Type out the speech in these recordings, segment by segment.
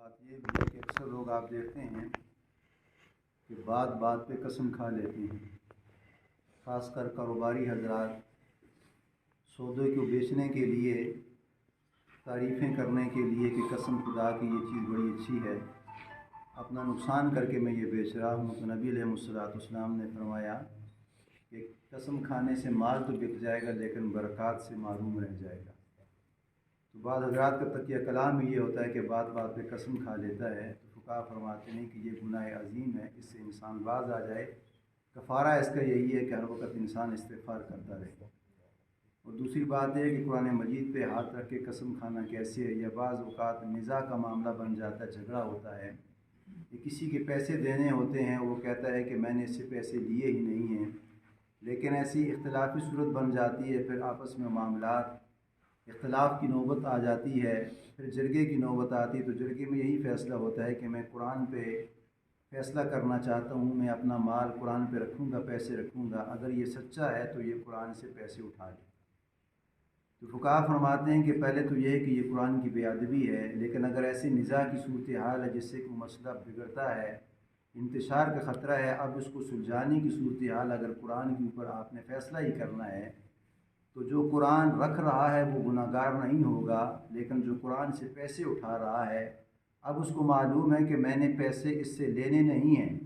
بات یہ بھی ہے کہ اکثر لوگ آپ دیکھتے ہیں کہ بات بات پہ قسم کھا لیتے ہیں، خاص کر کاروباری حضرات سودے کو بیچنے کے لیے، تعریفیں کرنے کے لیے کہ قسم خدا کی یہ چیز بڑی اچھی ہے، اپنا نقصان کر کے میں یہ بیچ رہا ہوں۔ تو نبی علیہ السلام نے فرمایا کہ قسم کھانے سے مال تو بک جائے گا لیکن برکات سے محروم رہ جائے گا۔ تو بعض حضرات کا تکیہ کلام یہ ہوتا ہے کہ بات بات پہ قسم کھا لیتا ہے، تو فقہا فرماتے ہیں کہ یہ گناہ عظیم ہے، اس سے انسان باز آ جائے۔ کفارہ اس کا یہی ہے کہ ہر وقت انسان استغفار کرتا رہے۔ اور دوسری بات یہ ہے کہ قرآن مجید پہ ہاتھ رکھ کے قسم کھانا کیسے ہے، یا بعض اوقات نزاع کا معاملہ بن جاتا ہے، جھگڑا ہوتا ہے، یہ کسی کے پیسے دینے ہوتے ہیں، وہ کہتا ہے کہ میں نے اس سے پیسے لیے ہی نہیں ہیں، لیکن ایسی اختلافی صورت بن جاتی ہے، پھر آپس میں معاملات اختلاف کی نوبت آ جاتی ہے، پھر جرگے کی نوبت آتی ہے، تو جرگے میں یہی فیصلہ ہوتا ہے کہ میں قرآن پہ فیصلہ کرنا چاہتا ہوں، میں اپنا مال قرآن پہ رکھوں گا، پیسے رکھوں گا، اگر یہ سچا ہے تو یہ قرآن سے پیسے اٹھا لے۔ تو فقہا فرماتے ہیں کہ پہلے تو یہ ہے کہ یہ قرآن کی بے ادبی ہے، لیکن اگر ایسی نزاع کی صورتحال ہے جس سے کوئی مسئلہ بگڑتا ہے، انتشار کا خطرہ ہے، اب اس کو سلجھانے کی صورتحال اگر قرآن کے اوپر آپ نے فیصلہ ہی کرنا ہے، تو جو قرآن رکھ رہا ہے وہ گناہ گار نہیں ہوگا، لیکن جو قرآن سے پیسے اٹھا رہا ہے، اب اس کو معلوم ہے کہ میں نے پیسے اس سے لینے نہیں ہیں،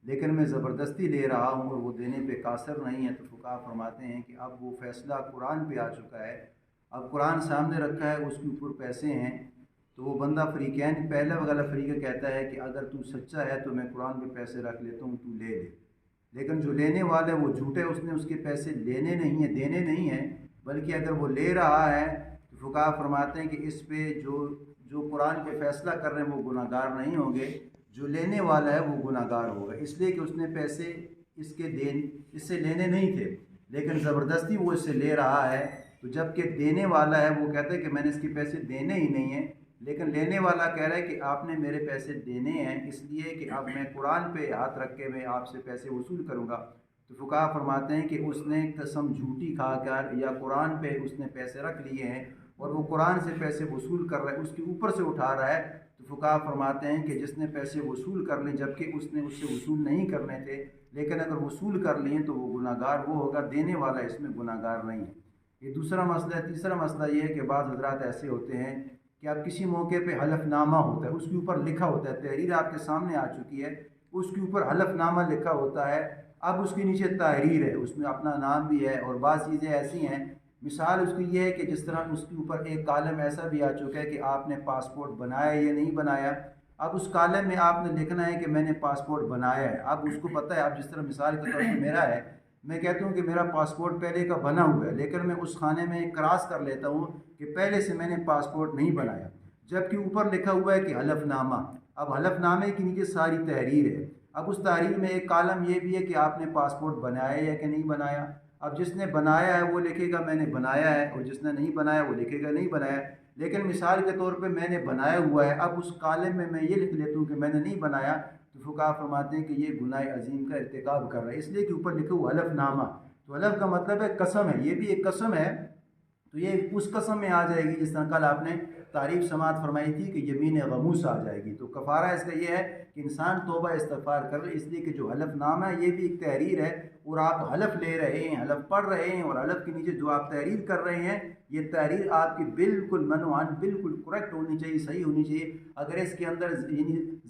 لیکن میں زبردستی لے رہا ہوں اور وہ دینے پہ قاصر نہیں ہے، تو فقہا فرماتے ہیں کہ اب وہ فیصلہ قرآن پہ آ چکا ہے، اب قرآن سامنے رکھا ہے، اس کے اوپر پیسے ہیں، تو وہ بندہ فریقین پہلا والا فریق کہتا ہے کہ اگر تو سچا ہے تو میں قرآن پہ پیسے رکھ لیتا ہوں، تو لے لے، لیکن جو لینے والے وہ جھوٹے، اس نے اس کے پیسے لینے نہیں ہیں، دینے نہیں ہیں، بلکہ اگر وہ لے رہا ہے تو فقہا فرماتے ہیں کہ اس پہ جو قرآن پہ فیصلہ کر رہے ہیں وہ گناہ گار نہیں ہوں گے، جو لینے والا ہے وہ گناہ گار ہوگا، اس لیے کہ اس نے پیسے اس سے لینے نہیں تھے، لیکن زبردستی وہ اس سے لے رہا ہے، تو جب کہ دینے والا ہے وہ کہتا ہے کہ میں نے اس کے پیسے دینے ہی نہیں ہیں، لیکن لینے والا کہہ رہا ہے کہ آپ نے میرے پیسے دینے ہیں، اس لیے کہ اب میں قرآن پہ ہاتھ رکھ کے میں آپ سے پیسے وصول کروں گا۔ تو فقہا فرماتے ہیں کہ اس نے قسم جھوٹی کھا کر یا قرآن پہ اس نے پیسے رکھ لیے ہیں اور وہ قرآن سے پیسے وصول کر رہا ہے، اس کے اوپر سے اٹھا رہا ہے، تو فقہا فرماتے ہیں کہ جس نے پیسے وصول کر لیں جبکہ اس نے اس سے وصول نہیں کرنے تھے، لیکن اگر وصول کر لیے تو وہ گناہ گار وہ ہوگا، دینے والا اس میں گناہ گار نہیں ہے۔ یہ دوسرا مسئلہ ہے۔ تیسرا مسئلہ یہ ہے کہ بعض حضرات ایسے ہوتے ہیں کہ اب کسی موقع پہ حلف نامہ ہوتا ہے، اس کے اوپر لکھا ہوتا ہے، تحریر آپ کے سامنے آ چکی ہے، اس کے اوپر حلف نامہ لکھا ہوتا ہے، اب اس کے نیچے تحریر ہے، اس میں اپنا نام بھی ہے، اور بعض چیزیں ایسی ہیں، مثال اس کی یہ ہے کہ جس طرح اس کے اوپر ایک کالم ایسا بھی آ چکا ہے کہ آپ نے پاسپورٹ بنایا یا نہیں بنایا، اب اس کالم میں آپ نے لکھنا ہے کہ میں نے پاسپورٹ بنایا ہے، اب اس کو پتہ ہے، اب جس طرح مثال کے طور پر میرا ہے، میں کہتا ہوں کہ میرا پاسپورٹ پہلے کا بنا ہوا ہے، لیکن میں اس خانے میں کراس کر لیتا ہوں کہ پہلے سے میں نے پاسپورٹ نہیں بنایا، جبکہ اوپر لکھا ہوا ہے کہ حلف نامہ، اب حلف نامے کے نیچے ساری تحریر ہے، اب اس تحریر میں ایک کالم یہ بھی ہے کہ آپ نے پاسپورٹ بنایا ہے کہ نہیں بنایا، اب جس نے بنایا ہے وہ لکھے گا میں نے بنایا ہے، اور جس نے نہیں بنایا وہ لکھے گا نہیں بنایا، لیکن مثال کے طور پہ میں نے بنایا ہوا ہے، اب اس کالم میں یہ لکھ لیتا ہوں کہ میں نے نہیں بنایا، تو فقہا فرماتے ہیں کہ یہ گناہ عظیم کا ارتکاب کر رہا ہے، اس لیے کہ اوپر لکھا ہوا حلف نامہ، تو حلف کا مطلب ہے قسم ہے، یہ بھی ایک قسم ہے، تو یہ اس قسم میں آ جائے گی جس طرح کل آپ نے تعریف سماعت فرمائی تھی کہ یمین غموس آ جائے گی۔ تو کفارہ اس کا یہ ہے کہ انسان توبہ استغفار کر لے، اس لیے کہ جو حلف نامہ ہے یہ بھی ایک تحریر ہے، اور آپ حلف لے رہے ہیں، حلف پڑھ رہے ہیں، اور حلف کے نیچے جو آپ تحریر کر رہے ہیں یہ تحریر آپ کی بالکل منوعاً بالکل کریکٹ ہونی چاہیے، صحیح ہونی چاہیے، اگر اس کے اندر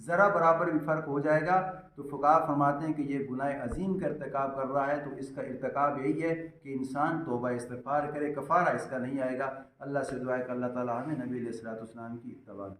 ذرا برابر بھی فرق ہو جائے گا تو فقہا فرماتے ہیں کہ یہ گناہ عظیم کا ارتکاب کر رہا ہے، تو اس کا ارتکاب یہی ہے کہ انسان توبہ استغفار کرے، کفارہ اس کا نہیں آئے گا۔ اللہ سے دعا ہے کہ اللہ تعالیٰ ہمیں نبی علیہ الصلوۃ والسلام کی اتباع